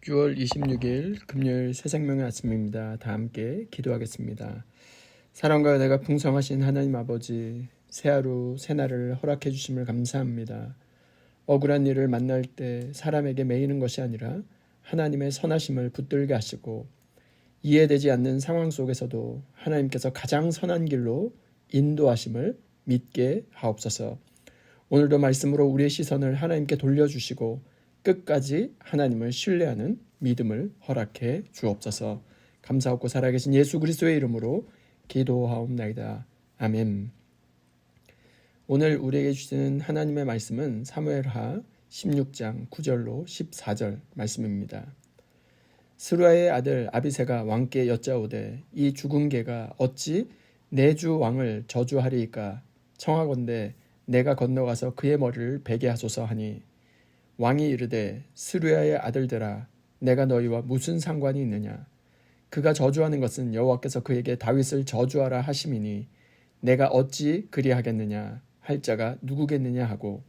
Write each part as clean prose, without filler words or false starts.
6월 26일 금요일 새생명의 아침입니다. 다 함께 기도하겠습니다. 사랑과 은혜가 풍성하신 하나님 아버지, 새하루 새날을 허락해 주심을 감사합니다. 억울한 일을 만날 때 사람에게 매이는 것이 아니라 하나님의 선하심을 붙들게 하시고, 이해되지 않는 상황 속에서도 하나님께서 가장 선한 길로 인도하심을 믿게 하옵소서. 오늘도 말씀으로 우리의 시선을 하나님께 돌려주시고 끝까지 하나님을 신뢰하는 믿음을 허락해 주옵소서. 감사하고 살아계신 예수 그리스도의 이름으로 기도하옵나이다. 아멘. 오늘 우리에게 주시는 하나님의 말씀은 사무엘하 16장 9절로 14절 말씀입니다. 스루야의 아들 아비새가 왕께 여짜오되 이 죽은 개가 어찌 내 주 왕을 저주하리이까? 청하건대 내가 건너가서 그의 머리를 베게 하소서 하니, 왕이 이르되 스루야의 아들들아, 내가 너희와 무슨 상관이 있느냐? 그가 저주하는 것은 여호와께서 그에게 다윗을 저주하라 하심이니 내가 어찌 그리하겠느냐 할 자가 누구겠느냐 하고,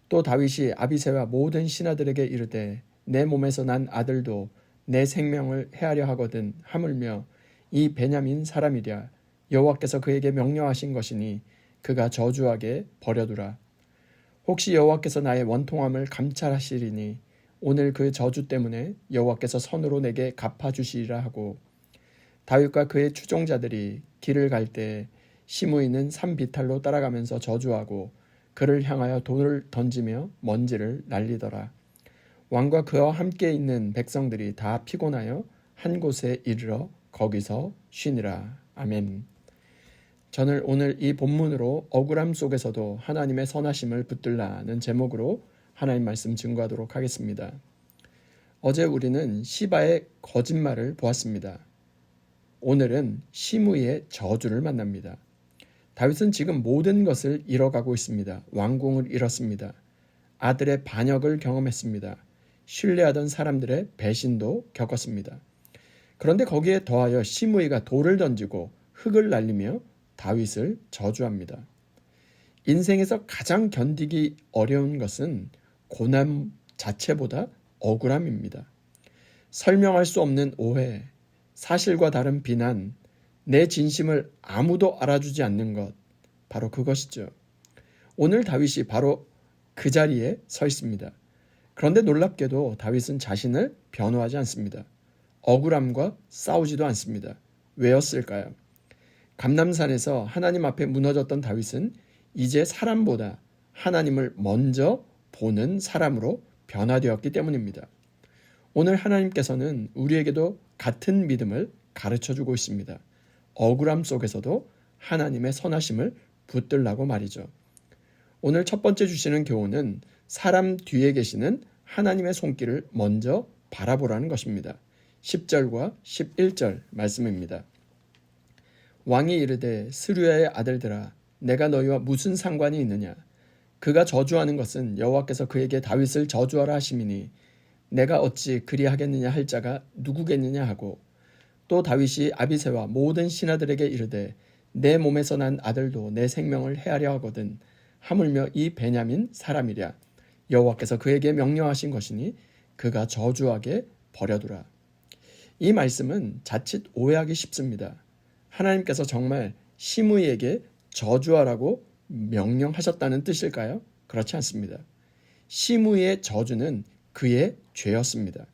또 다윗이 아비새와 모든 신하들에게 이르되 내 몸에서 난 아들도 내 생명을 해하려 하거든 하물며 이 베냐민 사람이랴. 여호와께서 그에게 명령하신 것이니 그가 저주하게 버려두라. 혹시 여호와께서 나의 원통함을 감찰하시리니 오늘 그 저주 때문에 여호와께서 선으로 내게 갚아주시리라 하고, 다윗과 그의 추종자들이 길을 갈 때 시므이는 산비탈로 따라가면서 저주하고 그를 향하여 돌을 던지며 먼지를 날리더라. 왕과 그와 함께 있는 백성들이 다 피곤하여 한 곳에 이르러 거기서 쉬니라. 아멘. 저는 오늘 이 본문으로 억울함 속에서도 하나님의 선하심을 붙들라는 제목으로 하나님 말씀 증거하도록 하겠습니다. 어제 우리는 시바의 거짓말을 보았습니다. 오늘은 시므이의 저주를 만납니다. 다윗은 지금 모든 것을 잃어가고 있습니다. 왕궁을 잃었습니다. 아들의 반역을 경험했습니다. 신뢰하던 사람들의 배신도 겪었습니다. 그런데 거기에 더하여 시므이가 돌을 던지고 흙을 날리며 다윗을 저주합니다. 인생에서 가장 견디기 어려운 것은 고난 자체보다 억울함입니다. 설명할 수 없는 오해, 사실과 다른 비난, 내 진심을 아무도 알아주지 않는 것, 바로 그것이죠. 오늘 다윗이 바로 그 자리에 서 있습니다. 그런데 놀랍게도 다윗은 자신을 변호하지 않습니다. 억울함과 싸우지도 않습니다. 왜였을까요? 감람산에서 하나님 앞에 무너졌던 다윗은 이제 사람보다 하나님을 먼저 보는 사람으로 변화되었기 때문입니다. 오늘 하나님께서는 우리에게도 같은 믿음을 가르쳐주고 있습니다. 억울함 속에서도 하나님의 선하심을 붙들라고 말이죠. 오늘 첫 번째 주시는 교훈은 사람 뒤에 계시는 하나님의 손길을 먼저 바라보라는 것입니다. 10절과 11절 말씀입니다. 왕이 이르되 스루야의 아들들아, 내가 너희와 무슨 상관이 있느냐? 그가 저주하는 것은 여호와께서 그에게 다윗을 저주하라 하심이니 내가 어찌 그리하겠느냐 할 자가 누구겠느냐 하고, 또 다윗이 아비새와 모든 신하들에게 이르되 내 몸에서 난 아들도 내 생명을 해하려 하거든 하물며 이 베냐민 사람이랴. 여호와께서 그에게 명령하신 것이니 그가 저주하게 버려두라. 이 말씀은 자칫 오해하기 쉽습니다. 하나님께서 정말 시므이에게 저주하라고 명령하셨다는 뜻일까요? 그렇지 않습니다. 시므이의 저주는 그의 죄였습니다.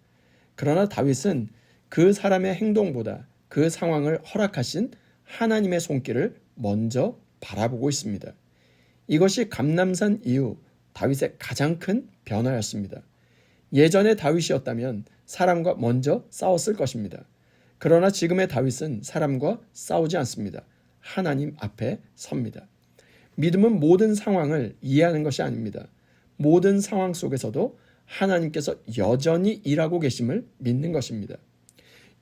그러나 다윗은 그 사람의 행동보다 그 상황을 허락하신 하나님의 손길을 먼저 바라보고 있습니다. 이것이 감람산 이후 다윗의 가장 큰 변화였습니다. 예전의 다윗이었다면 사람과 먼저 싸웠을 것입니다. 그러나 지금의 다윗은 사람과 싸우지 않습니다. 하나님 앞에 섭니다. 믿음은 모든 상황을 이해하는 것이 아닙니다. 모든 상황 속에서도 하나님께서 여전히 일하고 계심을 믿는 것입니다.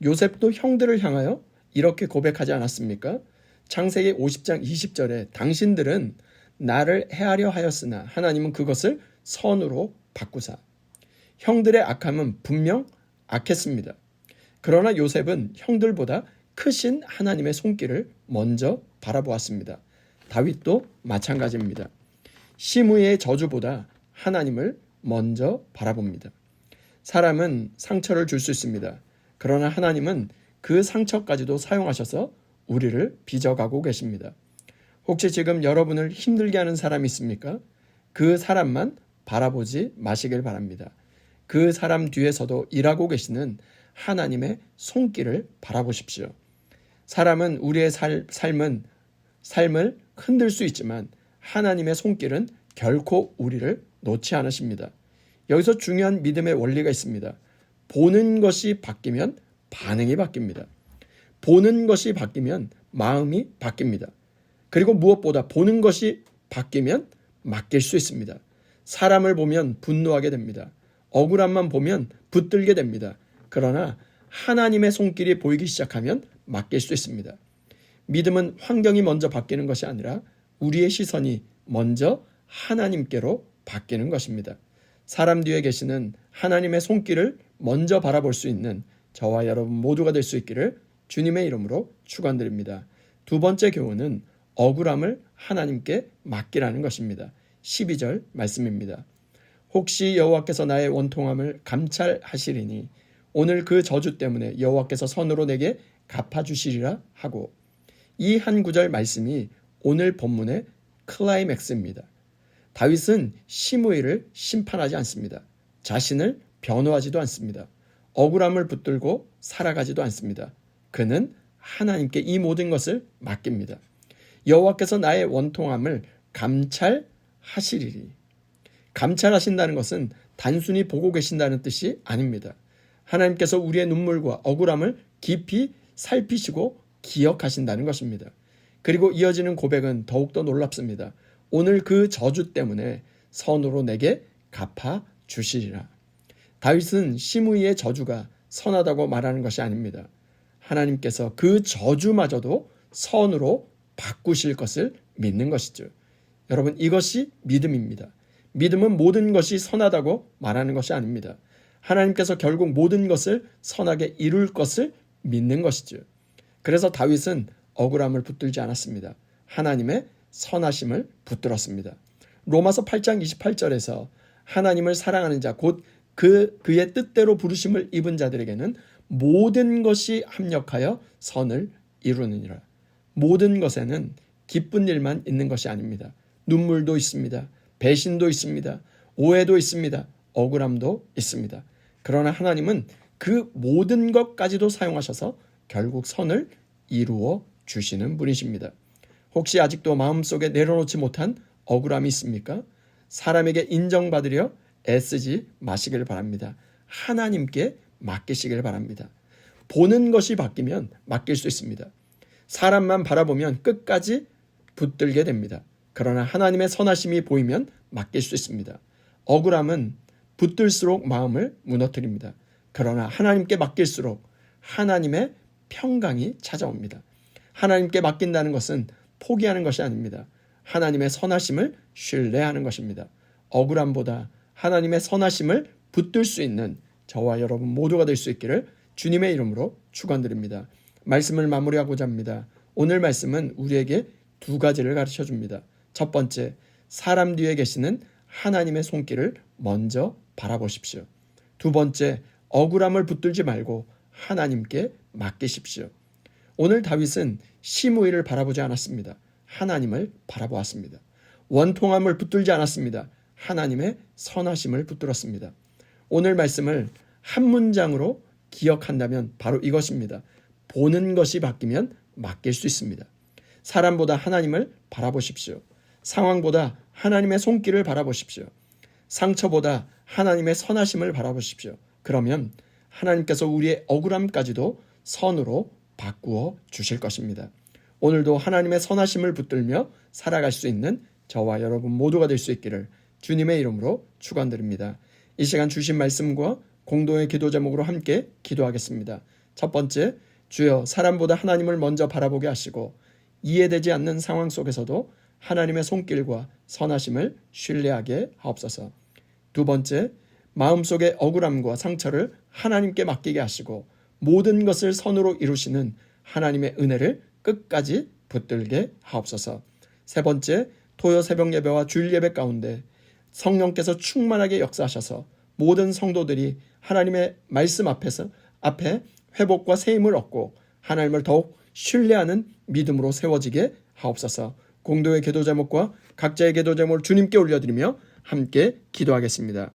요셉도 형들을 향하여 이렇게 고백하지 않았습니까? 창세기 50장 20절에 당신들은 나를 해하려 하였으나 하나님은 그것을 선으로 바꾸사. 형들의 악함은 분명 악했습니다. 그러나 요셉은 형들보다 크신 하나님의 손길을 먼저 바라보았습니다. 다윗도 마찬가지입니다. 시므이의 저주보다 하나님을 먼저 바라봅니다. 사람은 상처를 줄 수 있습니다. 그러나 하나님은 그 상처까지도 사용하셔서 우리를 빚어가고 계십니다. 혹시 지금 여러분을 힘들게 하는 사람이 있습니까? 그 사람만 바라보지 마시길 바랍니다. 그 사람 뒤에서도 일하고 계시는 하나님의 손길을 바라보십시오. 사람은 우리의 삶을 흔들 수 있지만 하나님의 손길은 결코 우리를 놓지 않으십니다. 여기서 중요한 믿음의 원리가 있습니다. 보는 것이 바뀌면 반응이 바뀝니다. 보는 것이 바뀌면 마음이 바뀝니다. 그리고 무엇보다 보는 것이 바뀌면 맡길 수 있습니다. 사람을 보면 분노하게 됩니다. 억울함만 보면 붙들게 됩니다. 그러나 하나님의 손길이 보이기 시작하면 맡길 수 있습니다. 믿음은 환경이 먼저 바뀌는 것이 아니라 우리의 시선이 먼저 하나님께로 바뀌는 것입니다. 사람 뒤에 계시는 하나님의 손길을 먼저 바라볼 수 있는 저와 여러분 모두가 될 수 있기를 주님의 이름으로 축원드립니다. 두 번째 교훈은 억울함을 하나님께 맡기라는 것입니다. 12절 말씀입니다. 혹시 여호와께서 나의 원통함을 감찰하시리니 오늘 그 저주 때문에 여호와께서 선으로 내게 갚아주시리라 하고, 이 한 구절 말씀이 오늘 본문의 클라이맥스입니다. 다윗은 시므이를 심판하지 않습니다. 자신을 변호하지도 않습니다. 억울함을 붙들고 살아가지도 않습니다. 그는 하나님께 이 모든 것을 맡깁니다. 여호와께서 나의 원통함을 감찰하시리니, 감찰하신다는 것은 단순히 보고 계신다는 뜻이 아닙니다. 하나님께서 우리의 눈물과 억울함을 깊이 살피시고 기억하신다는 것입니다. 그리고 이어지는 고백은 더욱더 놀랍습니다. 오늘 그 저주 때문에 선으로 내게 갚아주시리라. 다윗은 시므이의 저주가 선하다고 말하는 것이 아닙니다. 하나님께서 그 저주마저도 선으로 바꾸실 것을 믿는 것이죠. 여러분, 이것이 믿음입니다. 믿음은 모든 것이 선하다고 말하는 것이 아닙니다. 하나님께서 결국 모든 것을 선하게 이룰 것을 믿는 것이죠. 그래서 다윗은 억울함을 붙들지 않았습니다. 하나님의 선하심을 붙들었습니다. 로마서 8장 28절에서 하나님을 사랑하는 자, 곧 그의 뜻대로 부르심을 입은 자들에게는 모든 것이 합력하여 선을 이루느니라. 모든 것에는 기쁜 일만 있는 것이 아닙니다. 눈물도 있습니다. 배신도 있습니다. 오해도 있습니다. 억울함도 있습니다. 그러나 하나님은 그 모든 것까지도 사용하셔서 결국 선을 이루어 주시는 분이십니다. 혹시 아직도 마음속에 내려놓지 못한 억울함이 있습니까? 사람에게 인정받으려 애쓰지 마시길 바랍니다. 하나님께 맡기시길 바랍니다. 보는 것이 바뀌면 맡길 수 있습니다. 사람만 바라보면 끝까지 붙들게 됩니다. 그러나 하나님의 선하심이 보이면 맡길 수 있습니다. 억울함은 붙들수록 마음을 무너뜨립니다. 그러나 하나님께 맡길수록 하나님의 평강이 찾아옵니다. 하나님께 맡긴다는 것은 포기하는 것이 아닙니다. 하나님의 선하심을 신뢰하는 것입니다. 억울함보다 하나님의 선하심을 붙들 수 있는 저와 여러분 모두가 될 수 있기를 주님의 이름으로 축원드립니다. 말씀을 마무리하고자 합니다. 오늘 말씀은 우리에게 두 가지를 가르쳐 줍니다. 첫 번째, 사람 뒤에 계시는 하나님의 손길을 먼저 바라보십시오. 두 번째, 억울함을 붙들지 말고 하나님께 맡기십시오. 오늘 다윗은 시므이를 바라보지 않았습니다. 하나님을 바라보았습니다. 원통함을 붙들지 않았습니다. 하나님의 선하심을 붙들었습니다. 오늘 말씀을 한 문장으로 기억한다면 바로 이것입니다. 보는 것이 바뀌면 맡길 수 있습니다. 사람보다 하나님을 바라보십시오. 상황보다 하나님의 손길을 바라보십시오. 상처보다 하나님의 선하심을 바라보십시오. 그러면 하나님께서 우리의 억울함까지도 선으로 바꾸어 주실 것입니다. 오늘도 하나님의 선하심을 붙들며 살아갈 수 있는 저와 여러분 모두가 될 수 있기를 주님의 이름으로 축원드립니다. 이 시간 주신 말씀과 공동의 기도 제목으로 함께 기도하겠습니다. 첫 번째, 주여 사람보다 하나님을 먼저 바라보게 하시고 이해되지 않는 상황 속에서도 하나님의 손길과 선하심을 신뢰하게 하옵소서. 두 번째, 마음속의 억울함과 상처를 하나님께 맡기게 하시고 모든 것을 선으로 이루시는 하나님의 은혜를 끝까지 붙들게 하옵소서. 세 번째, 토요 새벽 예배와 주일 예배 가운데 성령께서 충만하게 역사하셔서 모든 성도들이 하나님의 말씀 앞에 회복과 새 힘을 얻고 하나님을 더욱 신뢰하는 믿음으로 세워지게 하옵소서. 공동의 기도 제목과 각자의 기도 제목을 주님께 올려드리며 함께 기도하겠습니다.